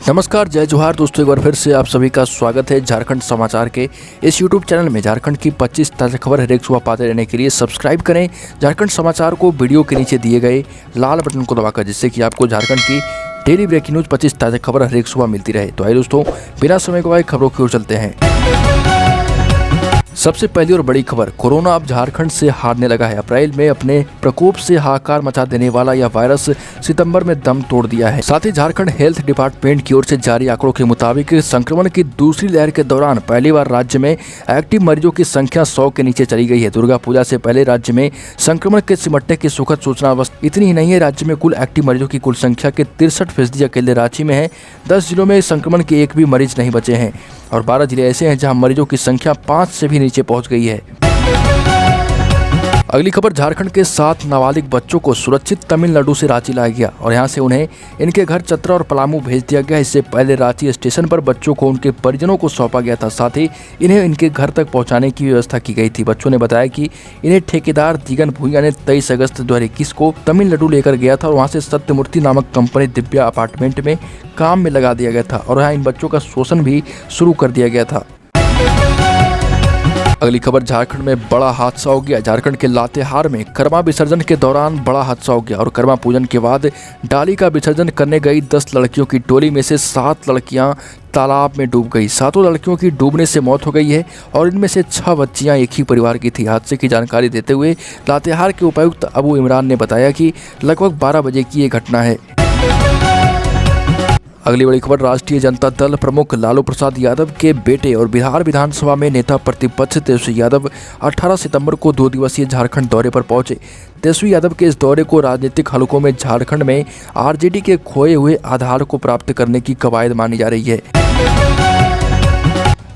नमस्कार, जय जोहार दोस्तों। एक बार फिर से आप सभी का स्वागत है झारखंड समाचार के इस यूट्यूब चैनल में। झारखंड की 25 ताज़ा खबर हर एक सुबह पाते रहने के लिए सब्सक्राइब करें झारखंड समाचार को वीडियो के नीचे दिए गए लाल बटन को दबाकर, जिससे कि आपको झारखंड की डेली ब्रेकिंग न्यूज़ 25 ताज़ा खबर हर एक सुबह मिलती रहे। तो आइए दोस्तों, बिना समय गवाए खबरों की ओर चलते हैं। सबसे पहली और बड़ी खबर, कोरोना अब झारखंड से हारने लगा है। अप्रैल में अपने प्रकोप से हाहाकार मचा देने वाला यह वायरस सितंबर में दम तोड़ दिया है। साथ ही झारखंड हेल्थ डिपार्टमेंट की ओर से जारी आंकड़ों के मुताबिक संक्रमण की दूसरी लहर के दौरान पहली बार राज्य में एक्टिव मरीजों की संख्या 100 के नीचे चली गई है। दुर्गा पूजा से पहले राज्य में संक्रमण के सिमटने की सुखद सूचना बस इतनी ही नहीं है। राज्य में कुल एक्टिव मरीजों की कुल संख्या के 63% अकेले रांची में है। 10 जिलों में संक्रमण के एक भी मरीज नहीं बचे हैं और 12 जिले ऐसे हैं जहां मरीजों की संख्या 5 से भी नीचे पहुंच गई है। अगली खबर, झारखंड के 7 नाबालिग बच्चों को सुरक्षित तमिलनाडु से रांची लाया गया और यहां से उन्हें इनके घर चतरा और पलामू भेज दिया गया। इससे पहले रांची स्टेशन पर बच्चों को उनके परिजनों को सौंपा गया था। साथ ही इन्हें इनके घर तक पहुंचाने की व्यवस्था की गई थी। बच्चों ने बताया कि इन्हें ठेकेदार दिगन भूइया ने 23 अगस्त 2021 को तमिलनाडु लेकर गया था और वहाँ से सत्यमूर्ति नामक कंपनी दिव्या अपार्टमेंट में काम में लगा दिया गया था और यहाँ इन बच्चों का शोषण भी शुरू कर दिया गया था। अगली खबर, झारखंड में बड़ा हादसा हो गया। झारखंड के लातेहार में कर्मा विसर्जन के दौरान बड़ा हादसा हो गया और कर्मा पूजन के बाद डाली का विसर्जन करने गई 10 लड़कियों की टोली में से 7 लड़कियां तालाब में डूब गई। 7 लड़कियों की डूबने से मौत हो गई है और इनमें से 6 बच्चियां एक ही परिवार की थी। हादसे की जानकारी देते हुए लातेहार के उपायुक्त अबू इमरान ने बताया कि लगभग 12 बजे की ये घटना है। अगली बड़ी खबर, राष्ट्रीय जनता दल प्रमुख लालू प्रसाद यादव के बेटे और बिहार विधानसभा में नेता प्रतिपक्ष तेजस्वी यादव 18 सितंबर को 2 दिवसीय झारखंड दौरे पर पहुंचे। तेजस्वी यादव के इस दौरे को राजनीतिक हलकों में झारखंड में आरजेडी के खोए हुए आधार को प्राप्त करने की कवायद मानी जा रही है।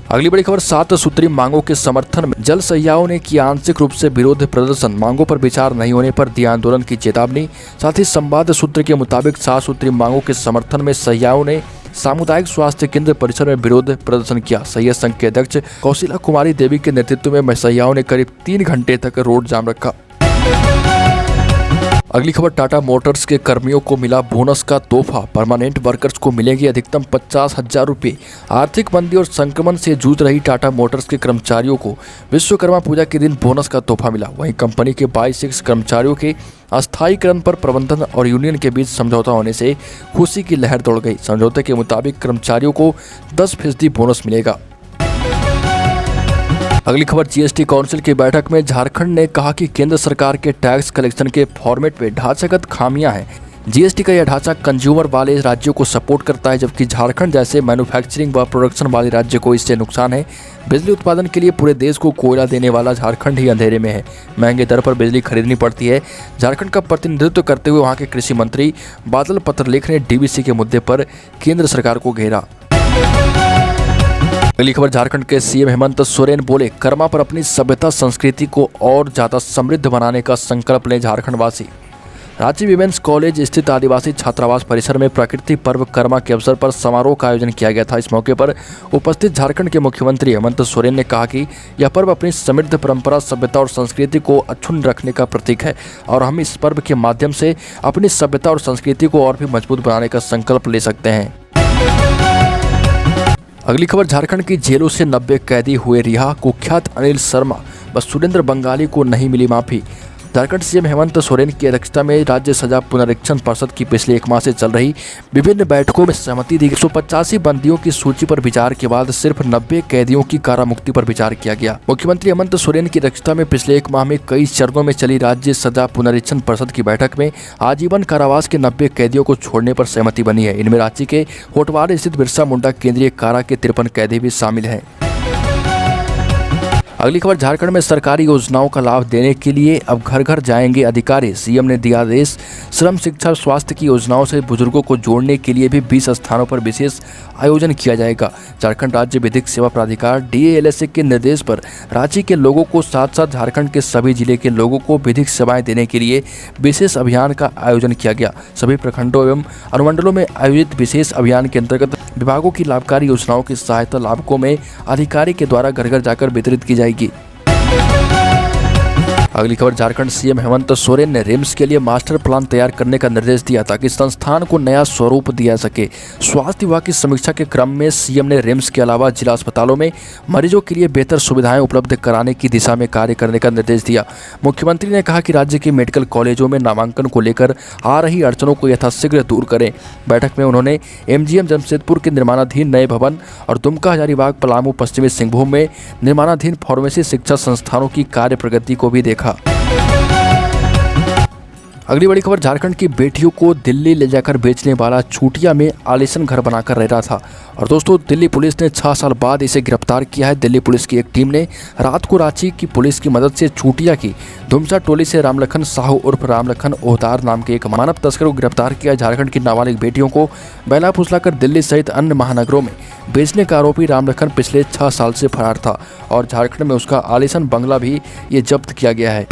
अगली बड़ी खबर, 7 सूत्री मांगों के समर्थन में जल सहियाओं ने किया आंशिक रूप से विरोध प्रदर्शन। मांगों पर विचार नहीं होने पर दिया आंदोलन की चेतावनी। साथ ही संवाद सूत्र के मुताबिक 7 सूत्री मांगों के समर्थन में सहियाओं ने सामुदायिक स्वास्थ्य केंद्र परिसर में विरोध प्रदर्शन किया। सैयद संघ के अध्यक्ष कौशिला कुमारी देवी के नेतृत्व में सहियाओं ने करीब 3 घंटे तक रोड जाम रखा। अगली खबर, टाटा मोटर्स के कर्मियों को मिला बोनस का तोहफा। परमानेंट वर्कर्स को मिलेंगे अधिकतम 50,000 रुपये। आर्थिक मंदी और संक्रमण से जूझ रही टाटा मोटर्स के कर्मचारियों को विश्वकर्मा पूजा के दिन बोनस का तोहफा मिला। वहीं कंपनी के 22 कर्मचारियों के अस्थायीकरण पर प्रबंधन और यूनियन के बीच समझौता होने से खुशी की लहर दौड़ गई। समझौते के मुताबिक कर्मचारियों को 10% बोनस मिलेगा। अगली खबर, जीएसटी काउंसिल की बैठक में झारखंड ने कहा कि केंद्र सरकार के टैक्स कलेक्शन के फॉर्मेट में ढांचागत खामियां हैं। जीएसटी का यह ढांचा कंज्यूमर वाले राज्यों को सपोर्ट करता है, जबकि झारखंड जैसे मैन्युफैक्चरिंग व प्रोडक्शन वाले राज्य को इससे नुकसान है। बिजली उत्पादन के लिए पूरे देश को कोयला देने वाला झारखंड ही अंधेरे में है। महंगे दर पर बिजली खरीदनी पड़ती है। झारखंड का प्रतिनिधित्व करते हुए वहाँ के कृषि मंत्री बादल पत्रलेख ने डीवीसी के मुद्दे पर केंद्र सरकार को घेरा। अगली खबर, झारखंड के सीएम हेमंत सोरेन बोले, कर्मा पर अपनी सभ्यता संस्कृति को और ज्यादा समृद्ध बनाने का संकल्प लें झारखंडवासी। रांची विमेंस कॉलेज स्थित आदिवासी छात्रावास परिसर में प्रकृति पर्व कर्मा के अवसर पर समारोह का आयोजन किया गया था। इस मौके पर उपस्थित झारखंड के मुख्यमंत्री हेमंत सोरेन ने कहा कि यह पर्व अपनी समृद्ध परंपरा, सभ्यता और संस्कृति को अक्षुण्ण रखने का प्रतीक है और हम इस पर्व के माध्यम से अपनी सभ्यता और संस्कृति को और भी मजबूत बनाने का संकल्प ले सकते हैं। अगली खबर, झारखंड की जेलों से 90 कैदी हुए रिहा। कुख्यात अनिल शर्मा व सुरेंद्र बंगाली को नहीं मिली माफी। झारखंड सीएम हेमंत सोरेन की अध्यक्षता में राज्य सजा पुनरीक्षण परिषद की पिछले 1 माह से चल रही विभिन्न बैठकों में सहमति दी गई। 185 बंदियों की सूची पर विचार के बाद सिर्फ 90 कैदियों की कारामुक्ति पर विचार किया गया। मुख्यमंत्री हेमंत सोरेन की अध्यक्षता में पिछले 1 माह में कई चरणों में चली राज्य सजा पुनरीक्षण परिषद की बैठक में आजीवन कारावास के 90 कैदियों को छोड़ने पर सहमति बनी है। इनमें रांची के होटवार स्थित बिरसा मुंडा केंद्रीय कारा के 53 कैदी भी शामिल हैं। अगली खबर, झारखंड में सरकारी योजनाओं का लाभ देने के लिए अब घर घर जाएंगे अधिकारी। सीएम ने दिया आदेश। श्रम, शिक्षा, स्वास्थ्य की योजनाओं से बुजुर्गों को जोड़ने के लिए भी 20 स्थानों पर विशेष आयोजन किया जाएगा। झारखंड राज्य विधिक सेवा प्राधिकार DALSA के निर्देश पर रांची के लोगों को साथ साथ झारखंड के सभी जिले के लोगों को विधिक सेवाएं देने के लिए विशेष अभियान का आयोजन किया गया। सभी प्रखंडों एवं अनुमंडलों में आयोजित विशेष अभियान के अंतर्गत विभागों की लाभकारी योजनाओं की सहायता लाभुकों में अधिकारी के द्वारा घर घर जाकर वितरित की जाएगी। अगली खबर, झारखंड सीएम हेमंत सोरेन ने रिम्स के लिए मास्टर प्लान तैयार करने का निर्देश दिया ताकि संस्थान को नया स्वरूप दिया सके। स्वास्थ्य विभाग की समीक्षा के क्रम में सीएम ने रिम्स के अलावा जिला अस्पतालों में मरीजों के लिए बेहतर सुविधाएं उपलब्ध कराने की दिशा में कार्य करने का निर्देश दिया। मुख्यमंत्री ने कहा कि राज्य के मेडिकल कॉलेजों में नामांकन को लेकर आ रही अड़चनों को यथाशीघ्र दूर करें। बैठक में उन्होंने एमजीएम जमशेदपुर के निर्माणाधीन नए भवन और दुमका, हजारीबाग, पलामू, पश्चिमी सिंहभूम में निर्माणाधीन फार्मेसी शिक्षा संस्थानों की कार्य प्रगति को भी देखा। अगली बड़ी खबर, झारखंड की बेटियों को दिल्ली ले जाकर बेचने वाला चूटिया में आलीशान घर बनाकर रह रहा था। और दोस्तों, दिल्ली पुलिस ने 6 साल बाद इसे गिरफ्तार किया है। दिल्ली पुलिस की एक टीम ने रात को रांची की पुलिस की मदद से चूटिया की धुमसा टोली से रामलखन साहू उर्फ रामलखन ओहतार नाम के एक मानव तस्कर को गिरफ्तार किया। झारखंड की नाबालिग बेटियों को बहला फुसलाकर दिल्ली सहित अन्य महानगरों में बेचने का आरोपी रामलखन पिछले 6 साल से फरार था और झारखंड में उसका आलीशान बंगला भी ये जब्त किया गया है।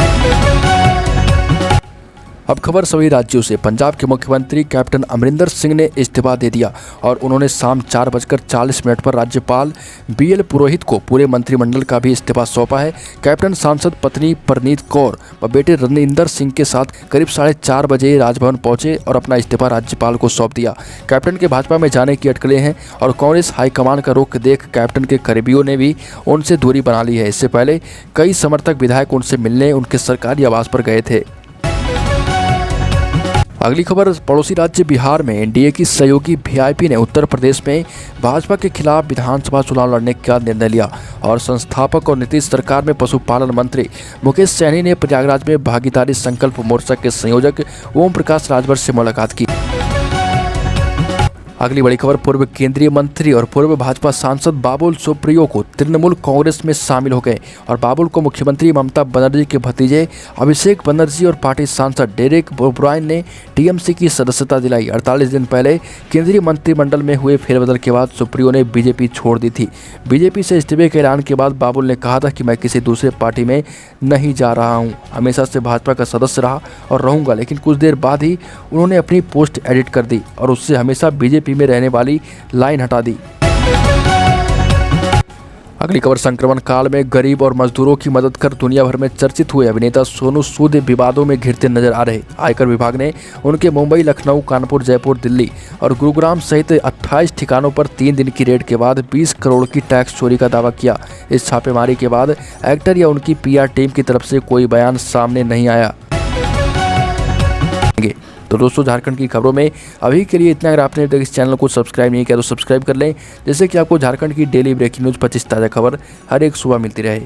अब खबर सभी राज्यों से। पंजाब के मुख्यमंत्री कैप्टन अमरिंदर सिंह ने इस्तीफा दे दिया और उन्होंने शाम 4:40 पर राज्यपाल बीएल पुरोहित को पूरे मंत्रिमंडल का भी इस्तीफा सौंपा है। कैप्टन सांसद पत्नी परनीत कौर व बेटे रनिंदर सिंह के साथ करीब 4:30 बजे राजभवन पहुंचे और अपना इस्तीफा राज्यपाल को सौंप दिया। कैप्टन के भाजपा में जाने की अटकलें हैं और कांग्रेस हाईकमान का रुख देख कैप्टन के करीबियों ने भी उनसे दूरी बना ली है। इससे पहले कई समर्थक विधायक उनसे मिलने उनके सरकारी आवास पर गए थे। अगली खबर, पड़ोसी राज्य बिहार में एनडीए की सहयोगी वीआईपी ने उत्तर प्रदेश में भाजपा के खिलाफ विधानसभा चुनाव लड़ने का निर्णय लिया और संस्थापक और नीतीश सरकार में पशुपालन मंत्री मुकेश सहनी ने प्रयागराज में भागीदारी संकल्प मोर्चा के संयोजक ओम प्रकाश राजभर से मुलाकात की। अगली बड़ी खबर, पूर्व केंद्रीय मंत्री और पूर्व भाजपा सांसद बाबुल सुप्रियो को तृणमूल कांग्रेस में शामिल हो गए और बाबुल को मुख्यमंत्री ममता बनर्जी के भतीजे अभिषेक बनर्जी और पार्टी सांसद डेरेक ओब्रायन ने टीएमसी की सदस्यता दिलाई। 48 दिन पहले केंद्रीय मंत्रिमंडल में हुए फेरबदल के बाद सुप्रियो ने बीजेपी छोड़ दी थी। बीजेपी से इस्तीफे के ऐलान के बाद बाबुल ने कहा था कि मैं किसी दूसरे पार्टी में नहीं जा रहा हूँ, हमेशा से भाजपा का सदस्य रहा और रहूँगा। लेकिन कुछ देर बाद ही उन्होंने अपनी पोस्ट एडिट कर दी और उससे हमेशा बीजेपी में रहने वाली लाइन हटा दी। अगली खबर, संक्रमण काल में गरीब और मजदूरों की मदद कर दुनिया भर में चर्चित हुए अभिनेता सोनू सूद विवादों में घिरते नजर आ रहे। आयकर विभाग ने उनके मुंबई, लखनऊ, कानपुर, जयपुर, दिल्ली और गुरुग्राम सहित 28 ठिकानों पर 3 दिन की रेड के बाद 20 करोड़ की टैक्स चोरी का दावा किया। इस छापेमारी के बाद एक्टर या उनकी पीआर टीम की तरफ से कोई बयान सामने नहीं आया। तो दोस्तों, झारखंड की खबरों में अभी के लिए इतना। अगर आपने अभी तक इस चैनल को सब्सक्राइब नहीं किया तो सब्सक्राइब कर लें, जिससे कि आपको झारखंड की डेली ब्रेकिंग न्यूज़ 25 ताज़ा खबर हर एक सुबह मिलती रहे।